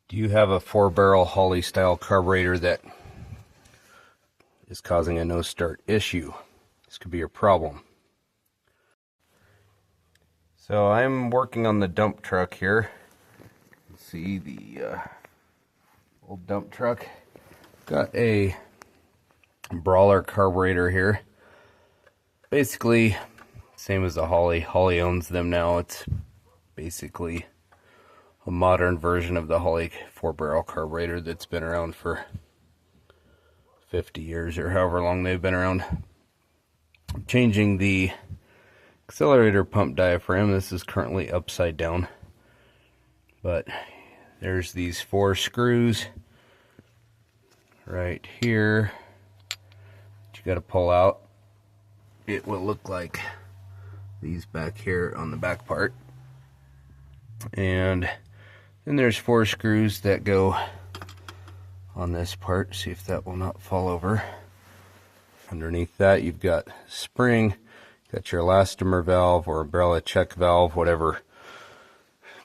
Do you have a 4-barrel Holley style carburetor that is causing a no start issue? This could be your problem. So I'm working on the dump truck here. You see the old dump truck. Got a brawler carburetor here. Basically same as the Holley. Holley owns them now. It's basically a modern version of the Holley 4-barrel carburetor that's been around for 50 years or however long they've been around. I'm changing the accelerator pump diaphragm. This is currently upside down, but there's these 4 screws right here that you got to pull out. It will look like these back here on the back part, and then there's 4 screws that go on this part. See if that will not fall over. Underneath that you've got spring, got your elastomer valve or umbrella check valve, whatever.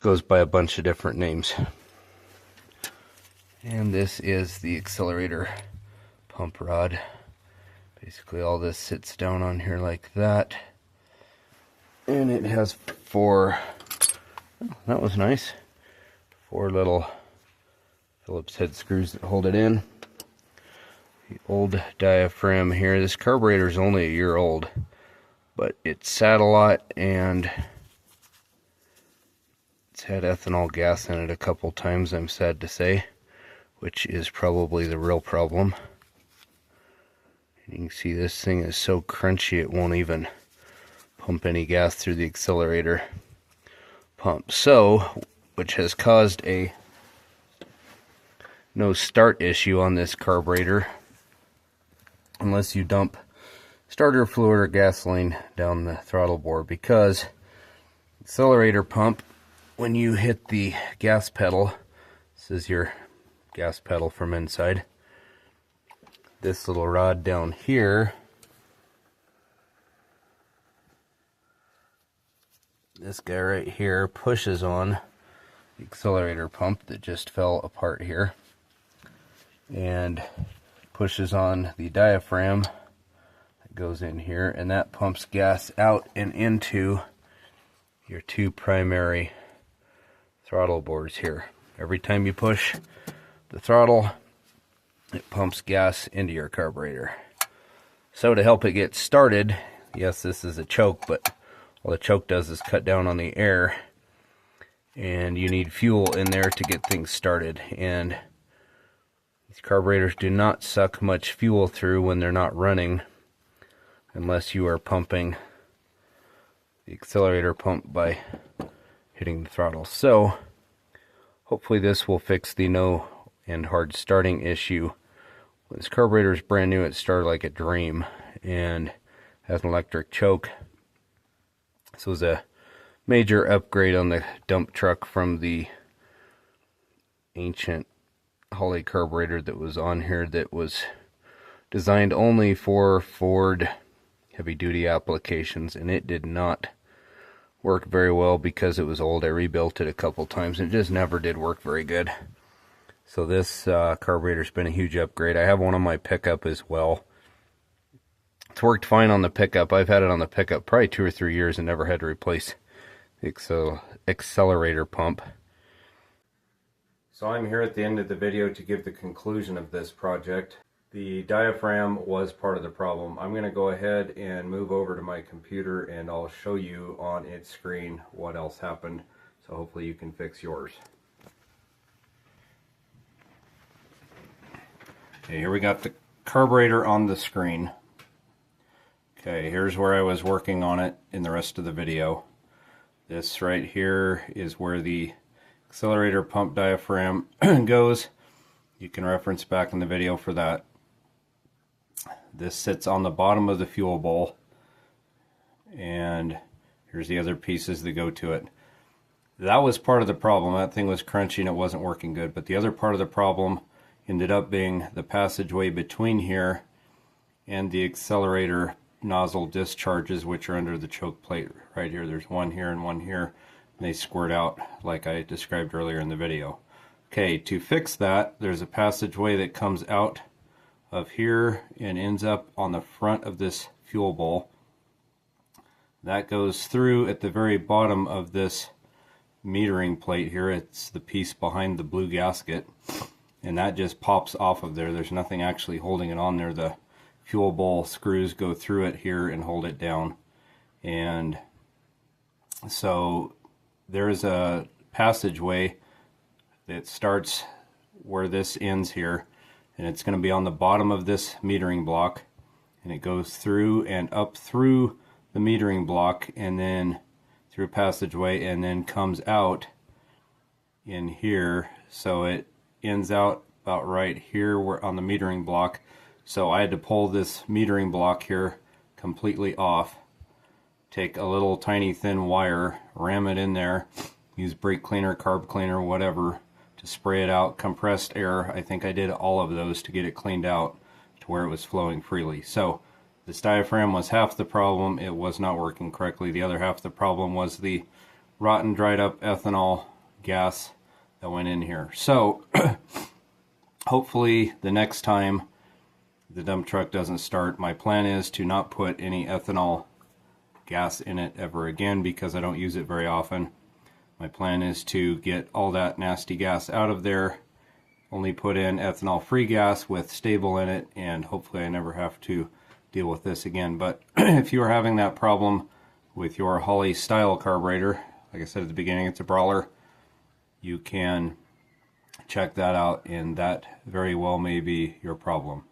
Goes by a bunch of different names. And this is the accelerator pump rod. Basically all this sits down on here like that. And it has 4, oh, that was nice, 4 little Phillips head screws that hold it in. The old diaphragm here. This carburetor is only a year old, but it sat a lot and it's had ethanol gas in it a couple times, I'm sad to say, which is probably the real problem. And you can see this thing is so crunchy it won't even pump any gas through the accelerator pump. So, which has caused a no start issue on this carburetor unless you dump starter fluid or gasoline down the throttle bore, because accelerator pump, when you hit the gas pedal, this is your gas pedal from inside, this little rod down here, this guy right here pushes on the accelerator pump that just fell apart here and pushes on the diaphragm that goes in here, and that pumps gas out and into your 2 primary throttle bores here. Every time you push the throttle, it pumps gas into your carburetor. So to help it get started, yes, this is a choke, but all the choke does is cut down on the air, and you need fuel in there to get things started. And these carburetors do not suck much fuel through when they're not running, unless you are pumping the accelerator pump by hitting the throttle. So hopefully this will fix the no and hard starting issue. When this carburetor is brand new, it started like a dream and has an electric choke. This was a major upgrade on the dump truck from the ancient Holley carburetor that was on here, that was designed only for Ford heavy duty applications, and it did not work very well because it was old. I rebuilt it a couple times and it just never did work very good. So this carburetor's been a huge upgrade. I have one on my pickup as well. It's worked fine on the pickup. I've had it on the pickup probably 2 or 3 years and never had to replace the accelerator pump. So I'm here at the end of the video to give the conclusion of this project. The diaphragm was part of the problem. I'm going to go ahead and move over to my computer and I'll show you on its screen what else happened. So hopefully you can fix yours. Okay, here we got the carburetor on the screen. Okay, here's where I was working on it in the rest of the video. This right here is where the accelerator pump diaphragm goes. You can reference back in the video for that. This sits on the bottom of the fuel bowl, and here's the other pieces that go to it. That was part of the problem. That thing was crunchy and it wasn't working good, but the other part of the problem ended up being the passageway between here and the accelerator nozzle discharges, which are under the choke plate right here. There's one here and one here, and they squirt out like I described earlier in the video. Okay, to fix that, there's a passageway that comes out of here and ends up on the front of this fuel bowl. That goes through at the very bottom of this metering plate here. It's the piece behind the blue gasket, and that just pops off of there. There's nothing actually holding it on there. The fuel bowl screws go through it here and hold it down. And so there's a passageway that starts where this ends here, and it's going to be on the bottom of this metering block, and it goes through and up through the metering block and then through a passageway and then comes out in here. So it ends out about right here where on the metering block. So I had to pull this metering block here completely off, take a little tiny thin wire, ram it in there, use brake cleaner, carb cleaner, whatever, to spray it out, compressed air. I think I did all of those to get it cleaned out to where it was flowing freely. So this diaphragm was half the problem. It was not working correctly. The other half of the problem was the rotten, dried up ethanol gas that went in here. So hopefully the next time the dump truck doesn't start, my plan is to not put any ethanol gas in it ever again because I don't use it very often. My plan is to get all that nasty gas out of there, only put in ethanol-free gas with stable in it, and hopefully I never have to deal with this again. But if you are having that problem with your Holley style carburetor, like I said at the beginning, it's a brawler, you can check that out, and that very well may be your problem.